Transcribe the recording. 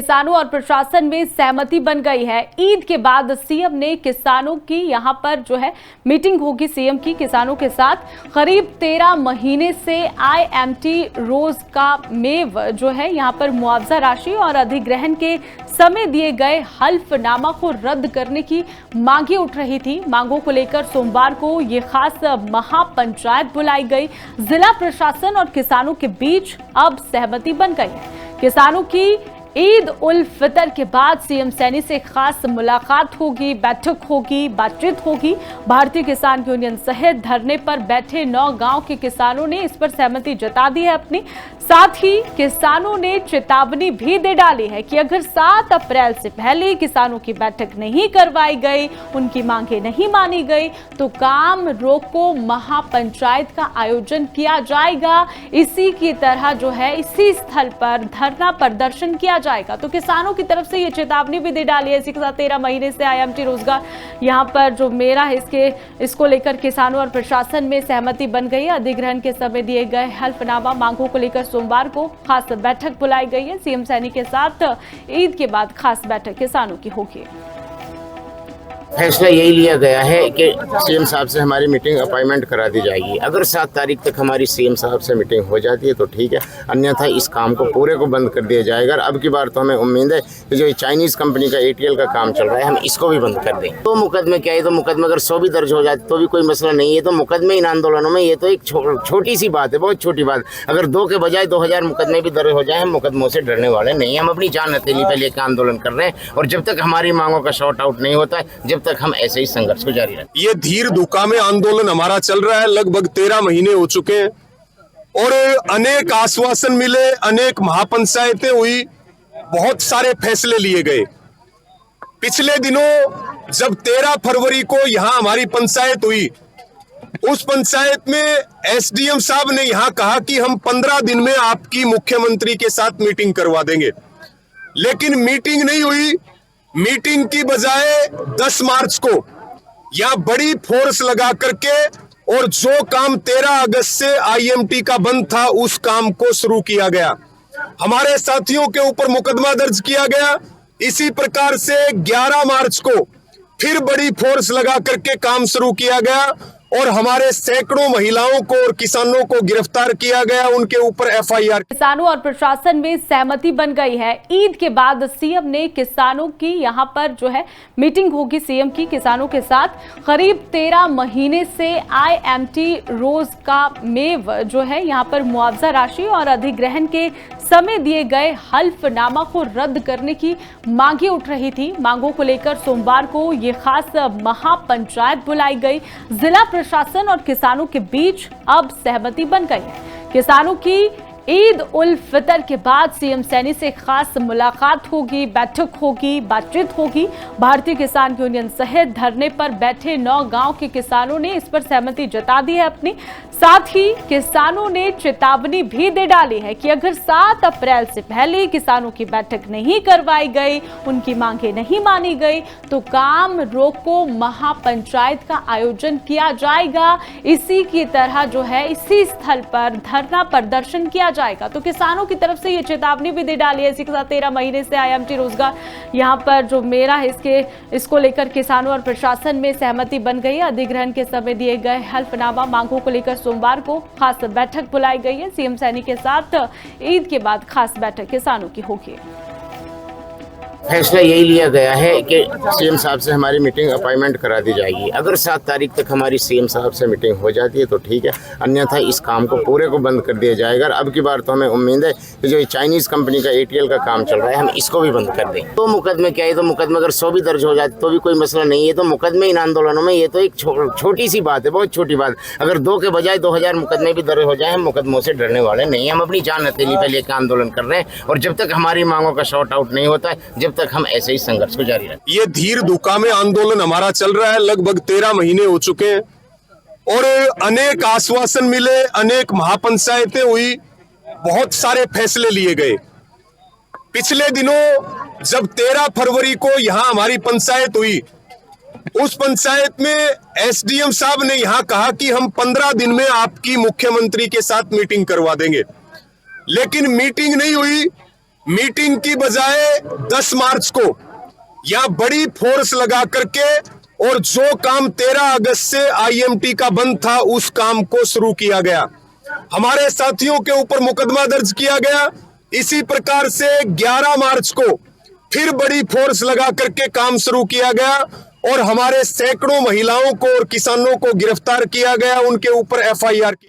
किसानों और प्रशासन में सहमति बन गई है। ईद के बाद सीएम ने किसानों की यहां पर जो है मीटिंग होगी सीएम की किसानों के साथ। करीब 13 महीने से आईएमटी रोज का मेव जो है यहां पर मुआवजा राशि और अधिग्रहण के समय दिए गए हल्फनामा को रद्द करने की मांगे उठ रही थी। मांगों को लेकर सोमवार को ये खास महापंचायत बुलाई गई। जिला प्रशासन और किसानों के बीच अब सहमति बन गई है। किसानों की ईद उल फितर के बाद सीएम सैनी से खास मुलाकात होगी, बैठक होगी, बातचीत होगी। भारतीय किसान यूनियन सहित धरने पर बैठे 9 गांव के किसानों ने इस पर सहमति जता दी है अपनी। साथ ही किसानों ने चेतावनी भी दे डाली है कि अगर 7 अप्रैल से पहले किसानों की बैठक नहीं करवाई गई, उनकी मांगे नहीं मानी गई, तो काम रोको महापंचायत का आयोजन किया जाएगा। इसी की तरह जो है इसी स्थल पर धरना प्रदर्शन किया जाएगा। तो किसानों की तरफ से ये चेतावनी भी दे डाली है। इसी के साथ 13 महीने से आईएमटी रोजगार यहाँ पर जो मेरा है इसको लेकर किसानों और प्रशासन में सहमति बन गई है। अधिग्रहण के समय दिए गए हल्फनामा मांगों को लेकर सोमवार को खास बैठक बुलाई गई है। सीएम सैनी के साथ ईद के बाद खास बैठक किसानों की होगी। फैसला यही लिया गया है कि सीएम साहब से हमारी मीटिंग अपॉइंटमेंट करा दी जाएगी। अगर 7 तारीख तक हमारी सीएम साहब से मीटिंग हो जाती है तो ठीक है, अन्यथा इस काम को पूरे को बंद कर दिया जाएगा। और अब की बार तो हमें उम्मीद है कि जो चाइनीज कंपनी का एटीएल का काम चल रहा है, हम इसको भी बंद कर दें। तो मुकदमे क्या है, तो मुकदमे अगर 100 भी दर्ज हो जाते तो भी कोई मसला नहीं है। तो मुकदमे इन आंदोलनों में ये तो एक छोटी सी बात है, बहुत छोटी बात। अगर 2 के बजाय 2000 मुकदमे भी दर्ज हो जाए, हम मुकदमों से डरने वाले नहीं हैं। हम अपनी जान हथेली पे लेकर आंदोलन कर रहे हैं और जब तक हमारी मांगों का शॉर्ट आउट नहीं होता है, जब तक हम ऐसे ही संघर्ष को जारी रखें। ये धीर धुका में आंदोलन हमारा चल रहा है, लगभग 13 महीने हो चुके हैं और अनेक आश्वासन मिले, अनेक महापंचायतें हुई, बहुत सारे फैसले लिए गए। पिछले दिनों जब 13 फरवरी को यहां हमारी पंचायत हुई, उस पंचायत में एसडीएम साहब ने यहां कहा कि हम 15 दिन में आपकी मुख्यमंत्री के साथ मीटिंग करवा देंगे, लेकिन मीटिंग नहीं हुई। मीटिंग की बजाय 10 मार्च को यहां बड़ी फोर्स लगा करके और जो काम 13 अगस्त से आईएमटी का बंद था, उस काम को शुरू किया गया। हमारे साथियों के ऊपर मुकदमा दर्ज किया गया। इसी प्रकार से 11 मार्च को फिर बड़ी फोर्स लगा करके काम शुरू किया गया और हमारे सैकड़ों महिलाओं को और किसानों को गिरफ्तार किया गया, उनके ऊपर एफआईआर। किसानों और प्रशासन में सहमति बन गई है। ईद के बाद सीएम ने किसानों की यहां पर जो है मीटिंग होगी सीएम की किसानों के साथ। करीब 13 महीने से आईएमटी रोज का मेव जो है यहां पर मुआवजा राशि और अधिग्रहण के समय दिए गए हल्फनामा को रद्द करने की मांगे उठ रही थी। मांगों को लेकर सोमवार को ये खास महापंचायत बुलाई गई। जिला प्रशासन और किसानों के बीच अब सहमति बन गई है। किसानों की ईद उल फितर के बाद सीएम सैनी से खास मुलाकात होगी, बैठक होगी, बातचीत होगी। भारतीय किसान यूनियन सहित धरने पर बैठे 9 गांव के किसानों ने इस पर सहमति जता दी है अपनी। साथ ही किसानों ने चेतावनी भी दे डाली है कि अगर 7 अप्रैल से पहले किसानों की बैठक नहीं करवाई गई, उनकी मांगे नहीं मानी गई, तो काम रोको महापंचायत का आयोजन किया जाएगा। इसी की तरह जो है इसी स्थल पर धरना प्रदर्शन किया जाएगा। तो किसानों की तरफ से ये चेतावनी भी दे डाली है। इसी के साथ 13 महीने से आईएमटी रोजगार यहाँ पर जो मेरा है इसको लेकर किसानों और प्रशासन में सहमति बन गई है। अधिग्रहण के समय दिए गए हल्फनामा मांगों को लेकर सोमवार को खास बैठक बुलाई गई है। सीएम सैनी के साथ ईद के बाद खास बैठक किसानों की होगी। फैसला यही लिया गया है कि सीएम साहब से हमारी मीटिंग अपॉइंटमेंट करा दी जाएगी। अगर 7 तारीख तक हमारी सीएम साहब से मीटिंग हो जाती है तो ठीक है, अन्यथा इस काम को पूरे को बंद कर दिया जाएगा। और अब की बार तो हमें उम्मीद है कि जो चाइनीज कंपनी का एटीएल का काम चल रहा है, हम इसको भी बंद कर दें। तो मुकदमे क्या है, तो मुकदमे अगर 100 भी दर्ज हो जाते तो भी कोई मसला नहीं है। तो मुकदमे इन आंदोलनों में ये तो एक छोटी सी बात है, बहुत छोटी बात। अगर 2 के बजाय 2000 मुकदमे भी दर्ज हो जाए, हम मुकदमों से डरने वाले नहीं हैं। हम अपनी जान हथेली पे लेकर आंदोलन कर रहे हैं और जब तक हमारी मांगों का शॉर्ट आउट नहीं होता है, जब तक हम ऐसे ही संघर्ष को जारी रखें। ये धीर धुका में आंदोलन हमारा चल रहा है, लगभग 13 महीने हो चुके हैं और अनेक आश्वासन मिले, अनेक महापंचायतें हुई, बहुत सारे फैसले लिए गए। पिछले दिनों जब 13 फरवरी को यहां हमारी पंचायत हुई, उस पंचायत में एसडीएम साहब ने यहां कहा कि हम 15 दिन में आपकी मुख्यमंत्री के साथ मीटिंग करवा देंगे, लेकिन मीटिंग नहीं हुई। मीटिंग की बजाय 10 मार्च को यहां बड़ी फोर्स लगा करके और जो काम 13 अगस्त से आईएमटी का बंद था उस काम को शुरू किया गया। हमारे साथियों के ऊपर मुकदमा दर्ज किया गया। इसी प्रकार से 11 मार्च को फिर बड़ी फोर्स लगा करके काम शुरू किया गया और हमारे सैकड़ों महिलाओं को और किसानों को गिरफ्तार किया गया, उनके ऊपर एफआईआर की